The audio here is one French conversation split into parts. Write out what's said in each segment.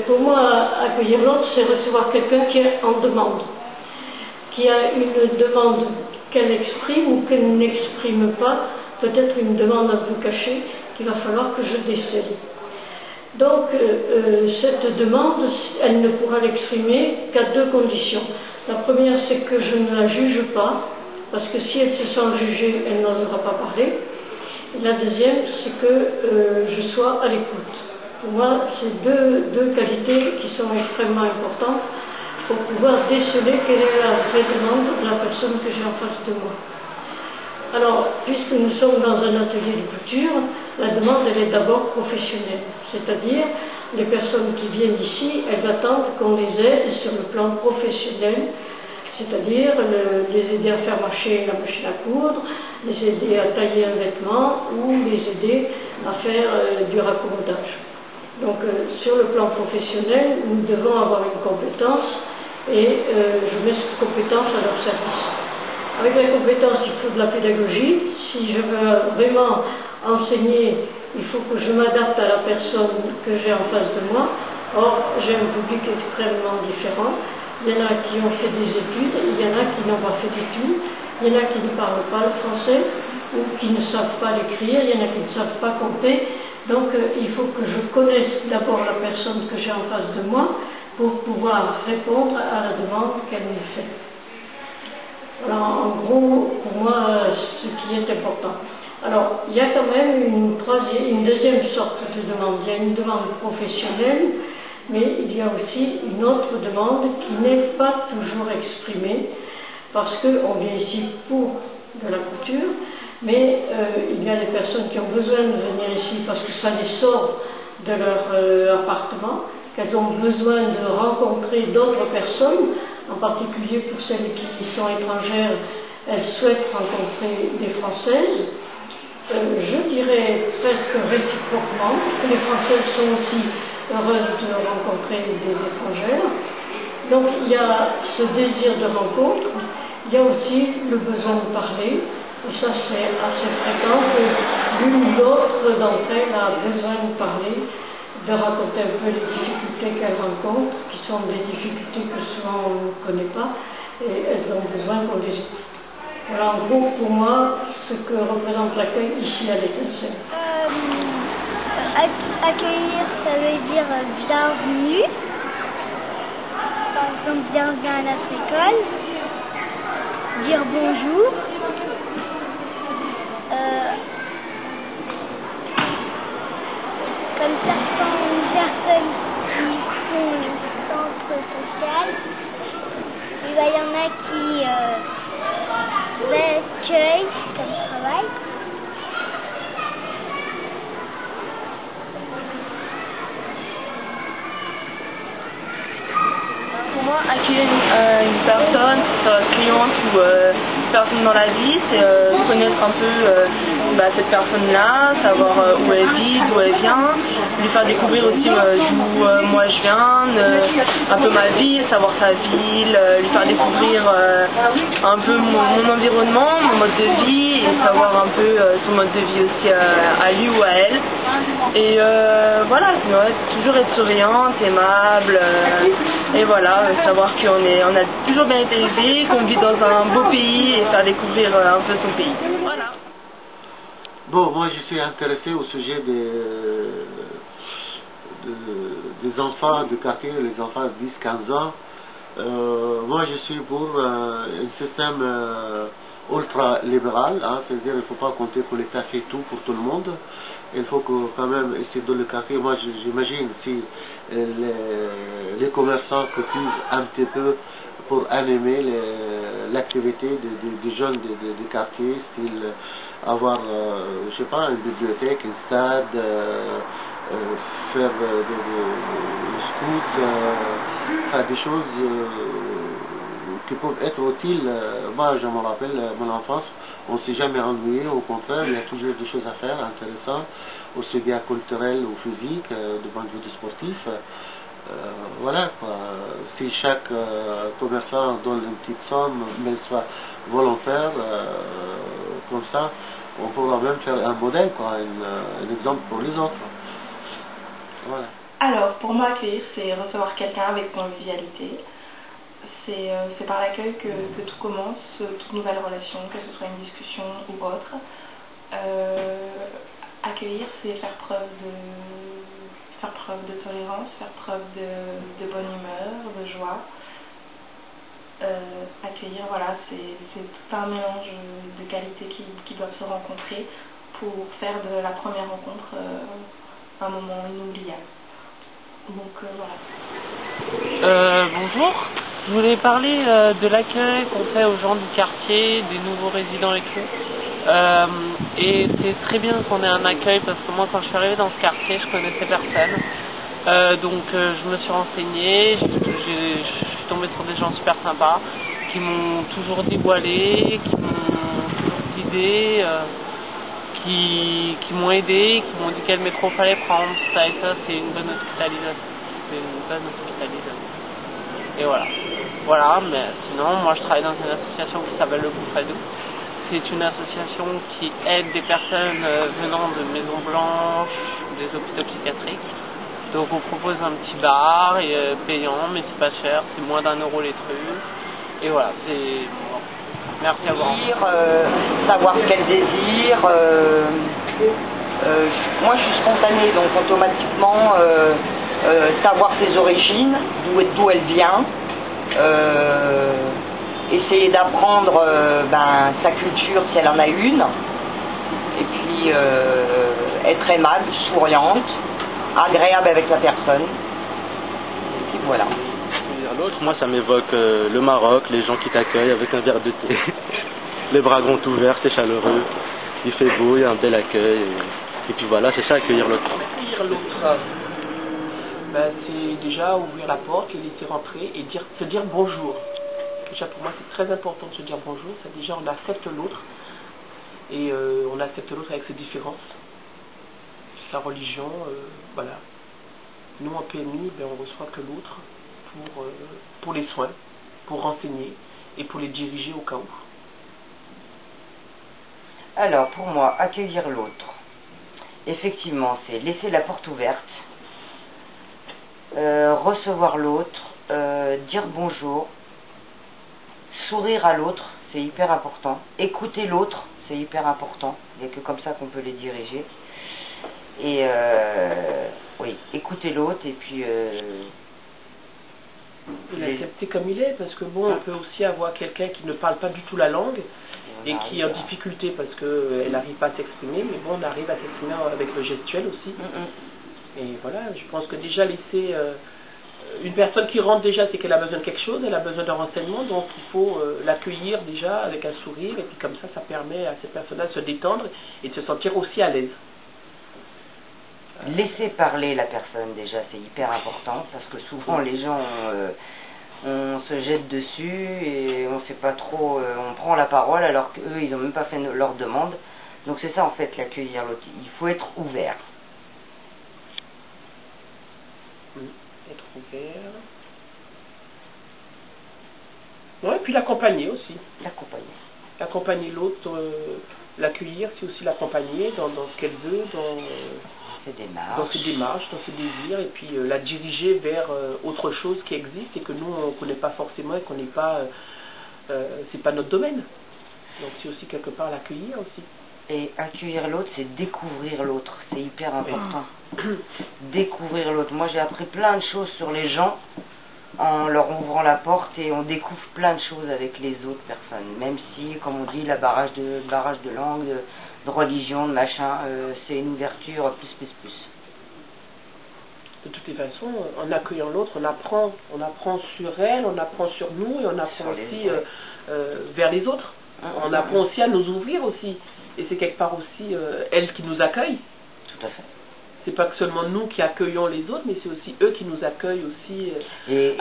pour moi, accueillir l'autre, c'est recevoir quelqu'un qui est en demande, qui a une demande qu'elle exprime ou qu'elle n'exprime pas, peut-être une demande un peu cachée qu'il va falloir que je décèle. Donc, cette demande, elle ne pourra l'exprimer qu'à deux conditions. La première, c'est que je ne la juge pas, parce que si elle se sent jugée, elle n'osera pas parler. Et la deuxième, c'est que je sois à l'écoute. Pour moi, c'est deux qualités qui sont extrêmement importantes pour pouvoir déceler quelle est la vraie demande de la personne que j'ai en face de moi. Alors, puisque nous sommes dans un atelier de couture, la demande, elle est d'abord professionnelle. C'est-à-dire, les personnes qui viennent ici, elles attendent qu'on les aide sur le plan professionnel, c'est-à-dire les aider à faire marcher la machine à coudre, les aider à tailler un vêtement ou les aider à faire du raccommodage. Donc, sur le plan professionnel, nous devons avoir une compétence et je mets cette compétence à leur service. Avec la compétence, il faut de la pédagogie. Si je veux vraiment enseigner, il faut que je m'adapte à la personne que j'ai en face de moi. Or, j'ai un public extrêmement différent. Il y en a qui ont fait des études, il y en a qui n'ont pas fait d'études, il y en a qui ne parlent pas le français ou qui ne savent pas l'écrire, il y en a qui ne savent pas compter. Donc, il faut que je connaisse d'abord la personne que j'ai en face de moi pour pouvoir répondre à la demande qu'elle me fait. Voilà, en gros, pour moi, ce qui est important. Alors, il y a quand même une deuxième sorte de demande. Il y a une demande professionnelle, mais il y a aussi une autre demande qui n'est pas toujours exprimée, parce qu'on vient ici pour de la couture, mais il y a des personnes qui ont besoin de venir ici parce que ça les sort de leur appartement, qu'elles ont besoin de rencontrer d'autres personnes, en particulier pour celles qui sont étrangères, elles souhaitent rencontrer des Françaises. Je dirais presque réciproquement, parce que les Françaises sont aussi heureuses de rencontrer des étrangères. Donc il y a ce désir de rencontre, il y a aussi le besoin de parler, et ça c'est assez fréquent que l'une ou l'autre d'entre elles a besoin de parler, de raconter un peu les difficultés qu'elles rencontrent, qui sont des difficultés que souvent on ne connaît pas, et elles ont besoin qu'on les écoute. Voilà en gros pour moi ce que représente l'accueil ici à l'Étincelle. Accueillir, ça veut dire bienvenue. Par exemple, bienvenue à notre école. Dire bonjour. Comme certaines personnes qui font le centre social, il y en a qui accueillent comme travail. Pour moi, accueillir une personne, cliente ou personne dans la vie, c'est connaître un peu cette personne-là, savoir où elle vit, d'où elle vient, lui faire découvrir aussi d'où moi je viens, un peu ma vie, savoir sa ville, lui faire découvrir un peu mon environnement, mon mode de vie et savoir un peu son mode de vie aussi à lui ou à elle. Et voilà, toujours être souriante, aimable, et voilà, savoir qu'on a toujours bien été élevés, qu'on vit dans un beau pays et faire découvrir un peu son pays. Voilà. Bon, moi je suis intéressé au sujet des enfants du quartier, les enfants de 10-15 ans. Moi je suis pour un système ultra-libéral, hein, c'est-à-dire il ne faut pas compter que l'État fait tout pour tout le monde. Il faut que quand même, ici dans le quartier, moi j'imagine si les commerçants cotisent un petit peu pour animer l'activité des jeunes du quartier, style avoir, je sais pas, une bibliothèque, un stade, faire des scouts, faire des choses qui peuvent être utiles. Moi je me rappelle mon enfance, on ne s'est jamais ennuyé, au contraire, il y a toujours des choses à faire intéressantes, aussi bien culturelles ou physiques, du point de vue sportif. Voilà quoi. Si chaque commerçant donne une petite somme, mais soit volontaire, comme ça, on pourra même faire un modèle, quoi, un exemple pour les autres. Voilà. Alors, pour moi, accueillir, c'est recevoir quelqu'un avec convivialité. C'est par l'accueil que tout commence, toute nouvelle relation, que ce soit une discussion ou autre. Accueillir, c'est faire preuve de tolérance, faire preuve de bonne humeur, de joie. Accueillir, voilà, c'est tout un mélange de qualités qui doivent se rencontrer pour faire de la première rencontre un moment inoubliable. Donc voilà. Bonjour, je voulais parler de l'accueil qu'on fait aux gens du quartier, des nouveaux résidents et tout. Et c'est très bien qu'on ait un accueil parce que moi quand je suis arrivée dans ce quartier, je connaissais personne. Donc je me suis renseignée, je suis tombée sur des gens super sympas qui m'ont toujours dit où aller, qui m'ont toujours guidée, qui m'ont aidé, qui m'ont dit quel métro fallait prendre, ça et ça, c'est une bonne hospitalisation. Et voilà. Voilà, mais sinon, moi je travaille dans une association qui s'appelle le Gouffredou. C'est une association qui aide des personnes venant de maisons blanches, des hôpitaux psychiatriques. Donc on propose un petit bar et, payant, mais c'est pas cher, c'est moins d'1 € les trucs. Et voilà, c'est... Bon. Merci à vous. Savoir ce qu'elle désire. Moi je suis spontanée, donc automatiquement savoir ses origines, d'où elle vient. Essayer d'apprendre sa culture si elle en a une. Et puis être aimable, souriante, agréable avec la personne. Et puis voilà. L'autre, moi ça m'évoque le Maroc, les gens qui t'accueillent avec un verre de thé, les bras grands ouverts, c'est chaleureux, il fait beau, il y a un bel accueil, et puis voilà, c'est ça, accueillir l'autre. Accueillir l'autre, c'est déjà ouvrir la porte, le laisser rentrer et se dire bonjour. Déjà pour moi c'est très important de se dire bonjour, ça déjà on accepte l'autre, et on accepte l'autre avec ses différences, sa religion, voilà. Nous en PMI, on reçoit que l'autre pour les soins, pour renseigner et pour les diriger au cas où. Alors pour moi, accueillir l'autre, effectivement c'est laisser la porte ouverte, recevoir l'autre, dire bonjour, sourire à l'autre, c'est hyper important, écouter l'autre, c'est hyper important, il n'y a que comme ça qu'on peut les diriger. Et oui, écouter l'autre et puis l'accepter comme il est, parce que bon, on peut aussi avoir quelqu'un qui ne parle pas du tout la langue et qui est en difficulté parce qu'elle n'arrive pas à s'exprimer, mais bon, on arrive à s'exprimer avec le gestuel aussi. Et voilà, je pense que déjà laisser une personne qui rentre déjà, c'est qu'elle a besoin de quelque chose, elle a besoin d'un renseignement, donc il faut l'accueillir déjà avec un sourire, et puis comme ça permet à cette personne-là de se détendre et de se sentir aussi à l'aise. Laisser parler la personne déjà, c'est hyper important, parce que souvent les gens, on se jette dessus et on sait pas trop, on prend la parole alors qu'eux ils n'ont même pas fait leur demande. Donc c'est ça en fait, l'accueillir l'autre, il faut être ouvert. Être ouvert. Ouais, et puis l'accompagner aussi. L'accompagner l'autre, l'accueillir, c'est aussi l'accompagner dans ce qu'elle veut, dans ses démarches, dans ses désirs, et puis la diriger vers autre chose qui existe et que nous on ne connaît pas forcément et qu'on n'est pas, c'est pas notre domaine. Donc c'est aussi quelque part l'accueillir aussi. Et accueillir l'autre, c'est découvrir l'autre, c'est hyper important. Découvrir l'autre. Moi j'ai appris plein de choses sur les gens en leur ouvrant la porte et on découvre plein de choses avec les autres personnes. Même si, comme on dit, la barrage de langue, de religion, de machin, c'est une ouverture plus. De toutes les façons, en accueillant l'autre, on apprend sur elle, on apprend sur nous et on apprend aussi vers les autres. On apprend aussi à nous ouvrir aussi. Et c'est quelque part aussi elle qui nous accueille. Tout à fait. C'est pas que seulement nous qui accueillons les autres, mais c'est aussi eux qui nous accueillent aussi. Et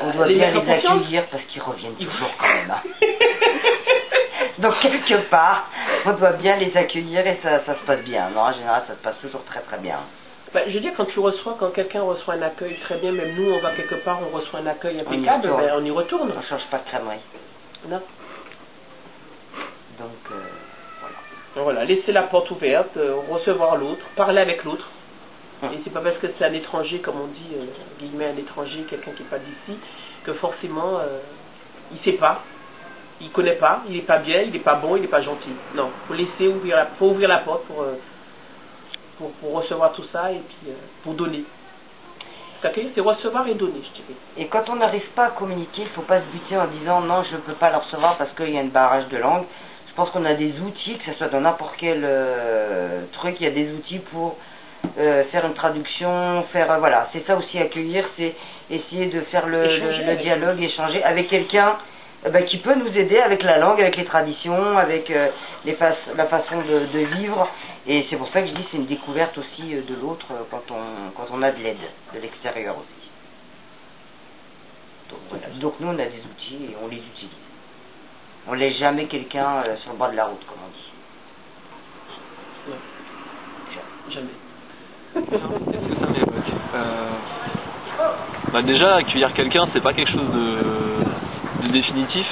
on doit bien les accueillir parce qu'ils reviennent toujours quand même. Hein. Donc quelque part, on doit bien les accueillir et ça se passe bien. Non, en général, ça se passe toujours très très bien. Je veux dire, quand quelqu'un reçoit un accueil très bien, même nous, on va quelque part, on reçoit un accueil impeccable, on y retourne. On ne change pas de crèmerie. Non. Donc, voilà. Voilà, laisser la porte ouverte, recevoir l'autre, parler avec l'autre. Et c'est pas parce que c'est un étranger, comme on dit, guillemets, un étranger, quelqu'un qui n'est pas d'ici, que forcément, il sait pas, il connaît pas, il n'est pas bien, il n'est pas bon, il n'est pas gentil. Non, faut laisser faut ouvrir la porte pour recevoir tout ça et puis pour donner. C'est recevoir et donner, je dirais. Et quand on n'arrive pas à communiquer, il ne faut pas se buter en disant non, je ne peux pas le recevoir parce qu'il y a un barrage de langue. Je pense qu'on a des outils, que ce soit dans n'importe quel truc, il y a des outils pour faire une traduction, voilà. C'est ça aussi, accueillir, c'est essayer de faire le dialogue, échanger avec quelqu'un qui peut nous aider avec la langue, avec les traditions, avec la façon de vivre. Et c'est pour ça que je dis c'est une découverte aussi de l'autre quand on a de l'aide de l'extérieur aussi. Donc, voilà. Donc nous on a des outils et on les utilise. On ne laisse jamais quelqu'un sur le bord de la route, comme on dit. Jamais. Qu'est-ce que ça m'évoque déjà, accueillir quelqu'un, c'est pas quelque chose de définitif.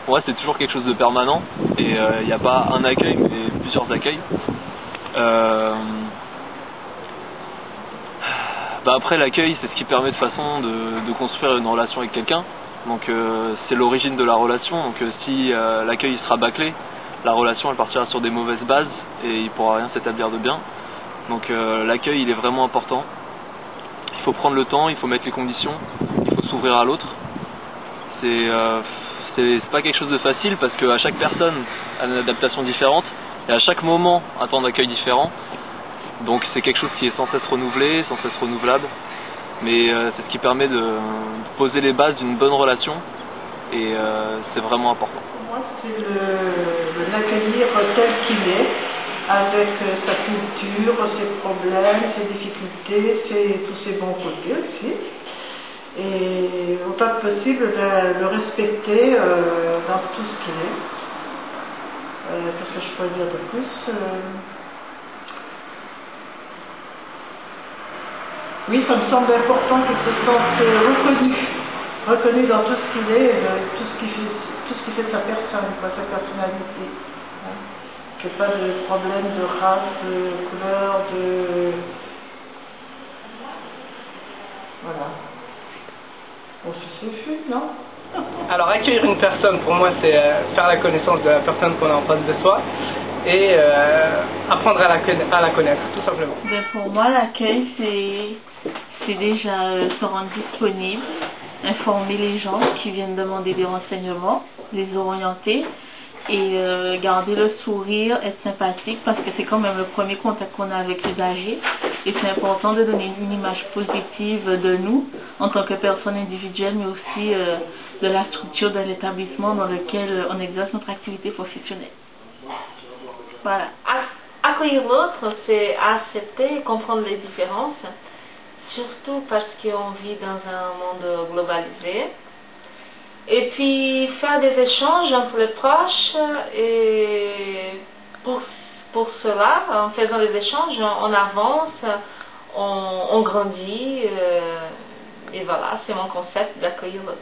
Pour moi, c'est toujours quelque chose de permanent. Et il n'y a pas un accueil, mais plusieurs accueils. Après, l'accueil, c'est ce qui permet de façon de construire une relation avec quelqu'un. Donc c'est l'origine de la relation. Donc si l'accueil sera bâclé, la relation elle partira sur des mauvaises bases et il ne pourra rien s'établir de bien. Donc l'accueil il est vraiment important. Il faut prendre le temps, il faut mettre les conditions, il faut s'ouvrir à l'autre. C'est pas quelque chose de facile parce qu'à chaque personne a une adaptation différente et à chaque moment un temps d'accueil différent. Donc c'est quelque chose qui est sans cesse renouvelé, sans cesse renouvelable. Mais c'est ce qui permet de poser les bases d'une bonne relation et c'est vraiment important. Pour moi, c'est de l'accueillir tel qu'il est, avec sa culture, ses problèmes, ses difficultés, tous ses bons côtés aussi. Et autant que possible, de le respecter dans tout ce qu'il est. Qu'est-ce que je pourrais dire de plus Oui, ça me semble important qu'il se sente reconnu dans tout ce qu'il est, tout ce qui fait sa personne, sa personnalité. Hein. Qu'il n'y ait pas de problème de race, de couleur, Voilà. Bon, c'est suffit, non? Alors, accueillir une personne, pour moi, c'est faire la connaissance de la personne qu'on a en face de soi et apprendre à la connaître, tout simplement. Pour moi, l'accueil, c'est déjà se rendre disponible, informer les gens qui viennent demander des renseignements, les orienter et garder le sourire, être sympathique parce que c'est quand même le premier contact qu'on a avec l'usager et c'est important de donner une image positive de nous en tant que personne individuelle mais aussi de la structure de l'établissement dans lequel on exerce notre activité professionnelle. Voilà. Accueillir l'autre, c'est accepter et comprendre les différences, surtout parce qu'on vit dans un monde globalisé. Et puis faire des échanges entre les proches et pour cela, en faisant des échanges, on avance, on grandit et voilà, c'est mon concept d'accueillir l'autre.